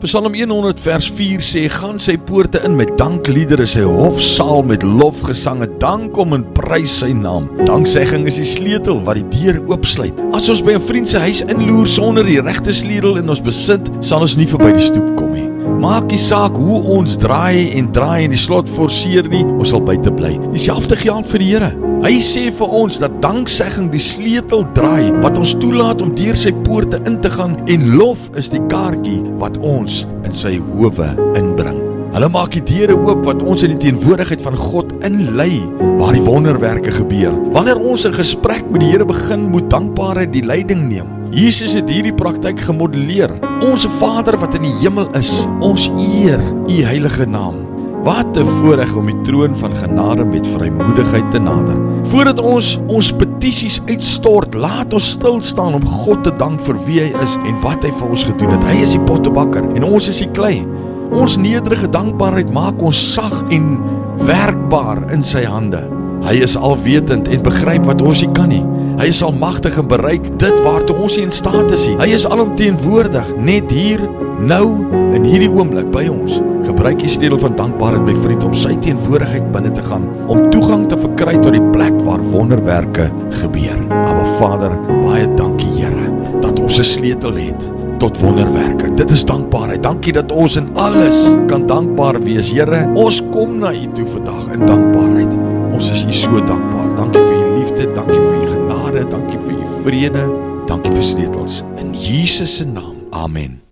Psalm 100 vers 4 sê, gaan sy poorte in met dankliedere, sy hofsaal met lofgesange, dank hom en prys sy naam. Danksegging is die sleutel wat die deur oopsluit. As ons by 'n vriend se huis inloer sonder die regte sleutel in ons besit, sal ons nie verby die stoep kom nie. Maak nie saak hoe ons draai en die slot forceer nie, ons sal buite bly. Dieselfde geld vir die Here. Hy sê vir ons dat danksegging die sleutel draai, wat ons toelaat om deur sy poorte in te gaan, en lof is die kaartjie wat ons in sy howe inbring. Hulle maak die deure oop wat ons in die teenwoordigheid van God inlei, waar die wonderwerke gebeur. Wanneer ons 'n gesprek met die Here begin, moet dankbaarheid die leiding neem. Jesus het hierdie praktyk gemodelleer. Onse Vader wat in die hemel is, ons eer u heilige naam. Wat 'n voorreg om die troon van genade met vrymoedigheid te nader. Voordat ons petisies uitstort, laat ons stil staan om God te dank vir wie hy is en wat hy vir ons gedoen het. Hy is die pottebakker en ons is die klei. Ons nederige dankbaarheid maak ons sag en werkbaar in sy hande. Hy is alwetend en begryp wat ons nie kan nie. Hy is almagtig en bereik dit waartoe ons nie in staat is nie. Hy is alomteenwoordig, net hier, nou, in hierdie oomblik by ons. Gebruik die sleutel van dankbaarheid, my vriend, om sy teenwoordigheid binne te gaan, om toegang te verkry tot die plek waar wonderwerke gebeur. Maar Vader, baie dankie Here, dat ons 'n sleutel het tot wonderwerke. Dit is dankbaarheid. Dankie dat ons in alles kan dankbaar wees. Here, ons kom na u toe vandag in dankbaarheid. Ons is u so dankbaar. Dankie vir u liefde, dankie vir u genade, dankie vir u vrede, dankie vir sleutels. In Jesus se naam. Amen.